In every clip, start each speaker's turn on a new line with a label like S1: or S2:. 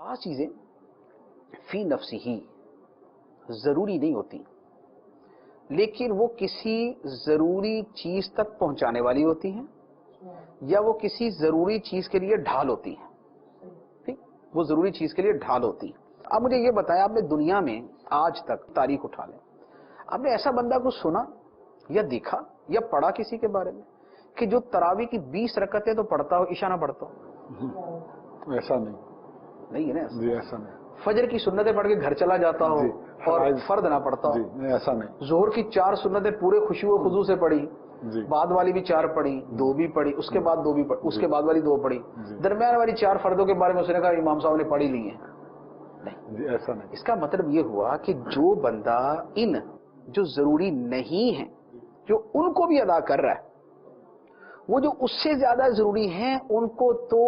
S1: بعض چیزیں فی نفسی ہی ضروری نہیں ہوتی، لیکن وہ کسی ضروری چیز تک پہنچانے والی ہوتی ہیں یا وہ کسی ضروری چیز کے لیے ڈھال ہوتی ہیں. ٹھیک، وہ ضروری چیز کے لیے ڈھال ہوتی ہیں. اب مجھے یہ بتایا، آپ نے دنیا میں آج تک تاریخ اٹھا لیں، آپ نے ایسا بندہ کو سنا یا دیکھا یا پڑھا کسی کے بارے میں کہ جو تراویح کی 20 رکعتیں تو پڑھتا ہو، عشاء نہ پڑھتا ہو؟
S2: ایسا نہیں
S1: ہے نا.
S2: جی، ایسا نہیں.
S1: فجر کی سنتیں پڑھ کے گھر چلا جاتا ہو اور فرد نہ پڑھتا ہو.
S2: جی، ایسا نہیں.
S1: ظہر کی 4 سنتیں پورے خشوع و خضوع سے پڑھی،
S2: جی،
S1: بعد والی بھی 4 پڑھی، 2 بھی پڑھی، اس کے بعد 2 بھی پڑھی، اس کے بعد والی 2 پڑھی، درمیان والی 4 فردوں کے بارے میں اس نے کہا امام صاحب نے پڑھی لی ہیں.
S2: جی، ایسا نہیں.
S1: اس کا مطلب یہ ہوا کہ جو بندہ ان جو ضروری نہیں ہیں جو ان کو بھی ادا کر رہا ہے، وہ جو اس سے زیادہ ضروری ہیں ان کو تو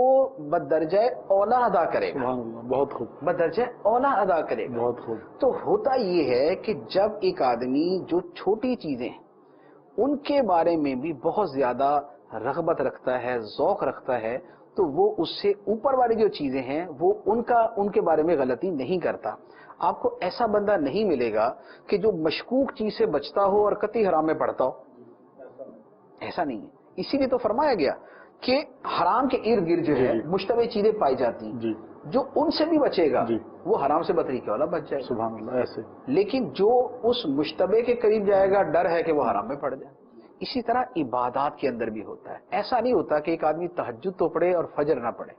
S1: بدرجہ اولا ادا کرے گا.
S2: سبحان اللہ، بہت خوب.
S1: بدرجہ اولا ادا کرے گا.
S2: بہت خوب.
S1: تو ہوتا یہ ہے کہ جب ایک آدمی جو چھوٹی چیزیں ہیں ان کے بارے میں بھی بہت زیادہ رغبت رکھتا ہے، ذوق رکھتا ہے، تو وہ اس سے اوپر والی جو چیزیں ہیں وہ ان کے بارے میں غلطی نہیں کرتا. آپ کو ایسا بندہ نہیں ملے گا کہ جو مشکوک چیز سے بچتا ہو اور قطعی حرام میں پڑتا ہو. ایسا نہیں ہے. اسی لیے تو فرمایا گیا کہ حرام کے ارد گرد جو ہے مشتبہ چیزیں پائی جاتی ہیں.
S2: جی،
S1: جو ان سے بھی بچے گا
S2: جی،
S1: وہ حرام سے بطریقے والا بچ جائے گا.
S2: سبحان اللہ. ایسے
S1: لیکن جو اس مشتبہ کے قریب جائے گا، ڈر ہے کہ وہ حرام میں پڑ جائے. اسی طرح عبادات کے اندر بھی ہوتا ہے. ایسا نہیں ہوتا کہ ایک آدمی تہجد تو پڑھے اور فجر نہ پڑھے.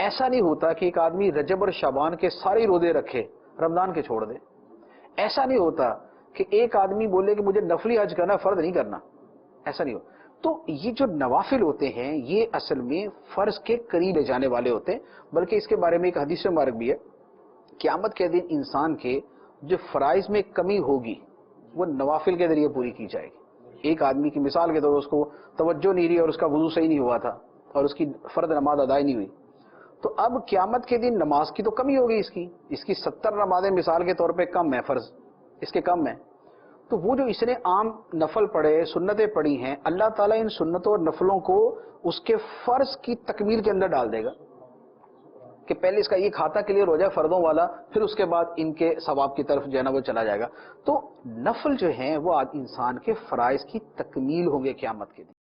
S1: ایسا نہیں ہوتا کہ ایک آدمی رجب اور شعبان کے سارے روزے رکھے، رمضان کے چھوڑ دے. ایسا نہیں ہوتا کہ ایک آدمی بولے کہ مجھے نفلی حج کرنا، فرض نہیں کرنا. ایسا نہیں ہوتا. تو یہ جو نوافل ہوتے ہیں یہ اصل میں فرض کے قریب لے جانے والے ہوتے ہیں. بلکہ اس کے بارے میں ایک حدیث مبارک بھی ہے، قیامت کے دن انسان کے جو فرائض میں کمی ہوگی وہ نوافل کے ذریعے پوری کی جائے گی. ایک آدمی کی مثال کے طور پر اس کو توجہ نہیں رہی اور اس کا وضو صحیح نہیں ہوا تھا اور اس کی فرض نماز ادا نہیں ہوئی، تو اب قیامت کے دن نماز کی تو کمی ہوگی، اس کی 70 نمازیں مثال کے طور پہ کم ہیں، فرض اس کے کم ہیں. تو وہ جو اس نے عام نفل پڑھے، سنتیں پڑھی ہیں، اللہ تعالیٰ ان سنتوں اور نفلوں کو اس کے فرض کی تکمیل کے اندر ڈال دے گا کہ پہلے اس کا یہ کھاتا کلیئر ہو جائے فردوں والا، پھر اس کے بعد ان کے ثواب کی طرف جو ہے نا وہ چلا جائے گا. تو نفل جو ہیں وہ انسان کے فرائض کی تکمیل ہوں گے قیامت کے دن.